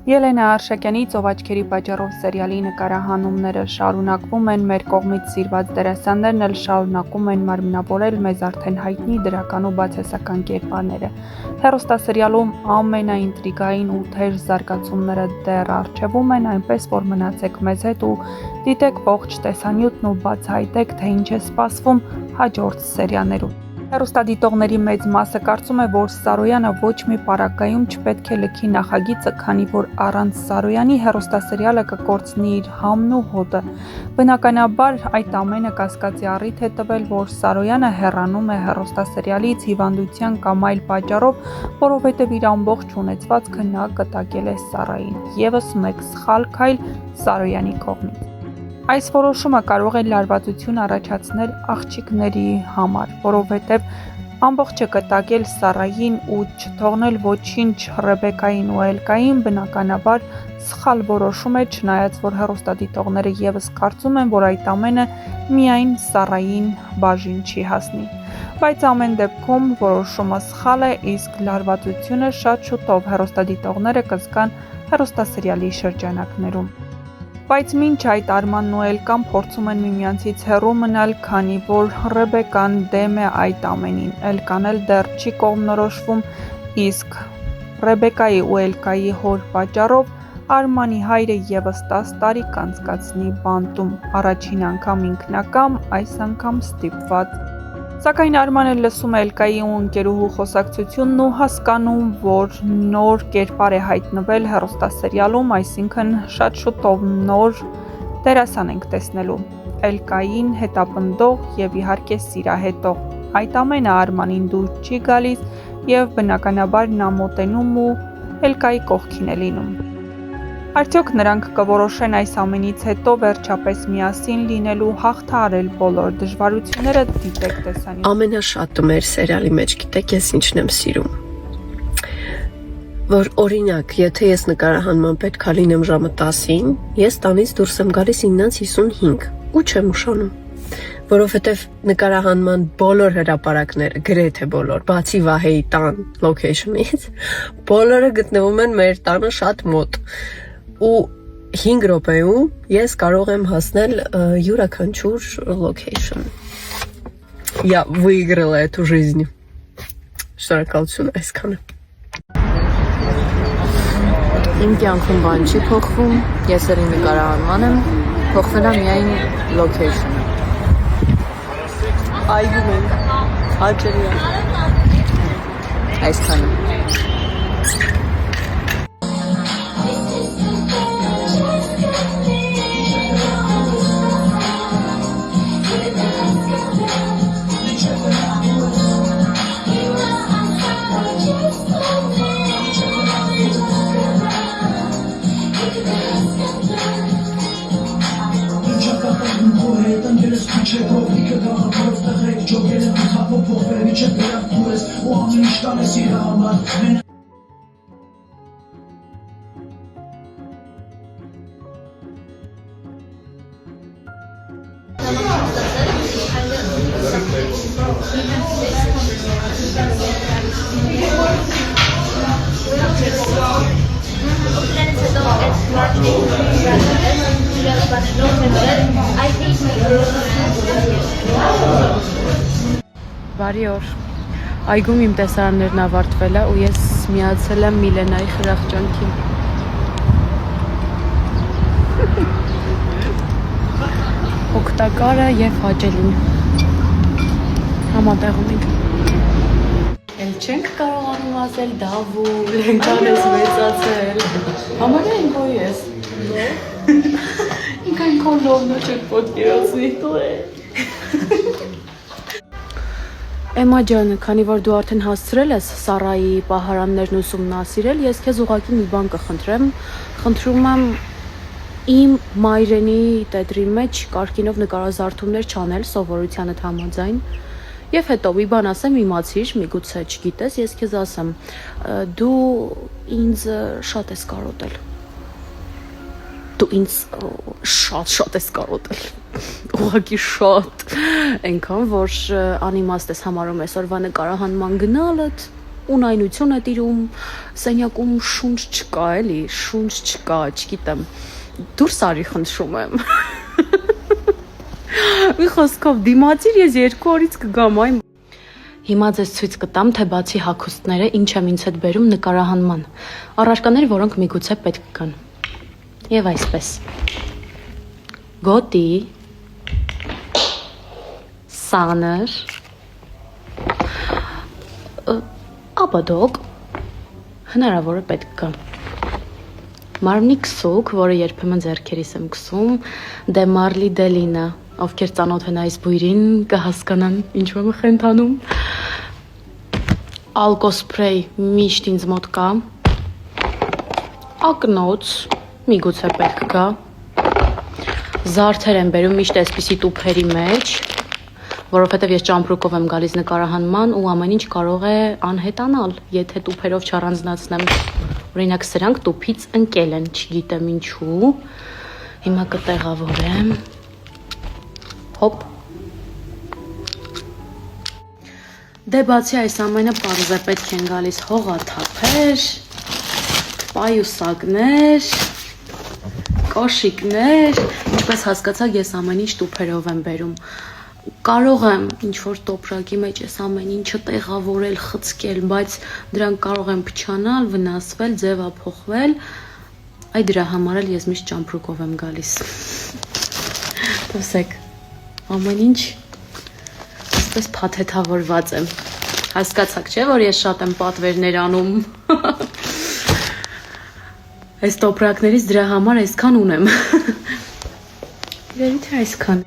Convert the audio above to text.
Ելենա Արշակյանի «Ծովաչքերի պատճառով» սերիալի նկարահանումները շարունակվում են, մեր կողմից սիրված դերասաններն էլ շարունակում են մարմնավորել մեզ արդեն հայտնի դրական ու բացասական կերպարները։ Հեռուստասերիալում ամենաինտրիգային ու թեժ զարգացումները դեռ առջևում են, այնպես որ մնացեք մեզ հետ ու դիտեք ողջ տեսանյութն ու բացահայտեք, թե ինչ է սպասվում հաջորդ սերիաներում։ Հեռուստադիտողների մեծ մասը կարծում է, որ Սարոյանը ոչ մի պարագայում չպետք է լքի նախագիծը, քանի որ առանց Սարոյանի հեռուստասերիալը կկորցնի իր համն ու հոտը։ Բնականաբար, այդ ամենը կասկածի առիթ է տվել, որ Սարոյանը հեռանում է հեռուստասերիալից հիվանդության կամ այլ պատճառով, որովհետև իր ամբողջ ունեցվածքը նա կտակել է Սարային։ Եվս մեկ սխալ քայլ Սարոյանի կողմից։ Այս որոշումը կարող է լարվածություն առաջացնել աղջիկների համար, որովհետև ամբողջը կտակել Սարային ու չթողնել ոչինչ Ռեբեկային ու Էլկային բնականաբար սխալ որոշում է, չնայած որ հեռուստադիտողները ևս կարծում են, որ այդ ամենը միայն Սարային բաժին չի հասնի։ Բայց ամեն դեպքում որոշումը սխալ է, իսկ լարվածությունը շատ շուտով հեռուստադիտողները կզգան հեռուստասերիալի շրջանակներում։ Բայց մինչ այդ Արմանն ու Էլկան փորձում են միմյանցից հեռու մնալ, քանի որ Ռեբեկան դեմ է այդ ամենին։ Էլկան էլ դեռ չի կողմնորոշվում, իսկ Ռեբեկայի ու Էլկայի հոր պատճառով Արմանի հայրը ևս 10 տարի կանցկացնի բանտում, առաջին անգամ ինքնակամ, այս անգամ ստիպված։ Սակայն Արմանը լսում է Էլկայի ու ընկերուհու խոսակցությունն ու հասկանում, որ նոր կերպար է հայտնվել հեռուստասերիալում, այսինքն շատ շուտով նոր դերասան ենք տեսնելու։ Էլկային հետապնդող եւ իհարկե սիրահետող։ Այդ ամենը Արմանին դուր չի գալիս եւ բնականաբար նա մոտենում ու Էլկայի կողքին է լինում։ Արդյոք նրանք կորոշեն այս ամենից հետո վերջապես միասին լինելու, հաղթահարել բոլոր դժվարությունները, դիտեք տեսանյութ։ Ամենաշատը մեր սերիալի մեջ գիտեք ես ինչն եմ սիրում։ Որ օրինակ, եթե ես նկարահանման պետքա լինեմ ժամը 10-ին, ես տանից դուրս եմ գալիս 9:55 ու չեմ ուշանում։ Որովհետև նկարահանման բոլոր հրապարակները, գրեթե բոլոր, բացի Վահեի տան լոքեյշնից, բոլորը գտնվում են մեր տանը շատ մոտ։ Ու 5 րոպեում ես կարող եմ հասնել յուրաքանչյուր location. Я выиграла эту жизнь. Շնորհակալություն այսքանը։ Իմ կյանքում բան չի փոխվում, ես էլ նկարահանման եմ, փոխվել է միայն location. Այգում ենք, հաճելի է։ Այսքանը։ Բարի օր, այգում իմ տեսարաններն ավարտվել է ու ես միացել եմ Միլենայի խրախճանքին։ Օգտակարը և հաճելին համատեղում ենք։ Էլ չենք կարողանում ասել դավուլ, ենքան ես մեծացել։ Համարյա ենք հոյ ես։ Ինքան քո լովնո չեք պոտկերոցնի։ Էմա ջան, քանի որ դու արդեն հասցրել ես Սարայի պահարաններն ուսումնասիրել, ես քեզ ուղղակի մի բան կխնդրեմ։ Խնդրում եմ իմ մայրենի տետրի մեջ կարկինով նկարազարդումներ չանել սովորությանդ համաձայն։ Եվ հետո մի բան ասեմ, իմացիր, միգուցե չգիտես, ես քեզ ասեմ, դու ինձ շատ ես կարոտել։ Դու ինձ շատ ես կարոտել, ուղղակի շատ, այնքան, որ անիմաստ ես համարում այսօրվա նկարահանման գնալդ, ունայնություն է տիրում, սենյակում շունչ չկա, էլի, շունչ չկա, չգիտեմ, դուրս արի խնդրում եմ։ Մի խոսքով դիմացիր, ես 2 օրից կգամ այն։ Հիմա ձեզ ցույց կտամ, թե բացի հագուստները ինչ եմ ինձ հետ բերում նկարահանման։ Առարկաներ, որոնք միգուցե պետք կան։ Եվ այսպես։ Գոտի, սաներ, աբադոկ, հնարավոր է պետք կա։ Մարմնի քսուկ, որը երբեմն ձեռքերիս եմ քսում, դե մարլի դելինը, ովքեր ծանոթ են այս բույրին, կհասկանան ինչու եմ խենթանում։ Ալկոսպրեյ միշտ ինձ մոտ կա։ Ակնոց, միգուցե պետք կա։ Զարդեր եմ բերում միշտ այսպիսի տուփերի մեջ, որովհետև ես ճամպրուկով եմ գալիս նկարահանման ու ամեն ինչ կարող է անհետանալ, եթե տուփերով չառանձնացնեմ։ Օրինակ սրանք տուփից ընկել են, չգիտեմ ինչու։ Հիմա կտեղավորեմ։ Հոպ։ Դե բացի այս ամենը պարզ է պետք են գալիս հողաթափեր, պայուսակներ, կոշիկներ, ինչպես հասկացաք ես ամեն ինչ տուփերով եմ բերում։ Կարող եմ ինչ-որ տոպրակի մեջ ես ամեն ինչը տեղավորել, խցկել, բայց դրանք կարող են փչանալ, վնասվել, ձևափոխվել։ Այ դրա համար էլ ես միշտ ճամպրուկով եմ գալիս։ Տեսեք, ամեն ինչ այսպես փաթեթավորված եմ։ Հասկացաք, չէ՞, որ ես շատ եմ պատվերներ անում։ Այս տոպրակներից դրա համար այսքան ունեմ։ Իրերի թե այսքան։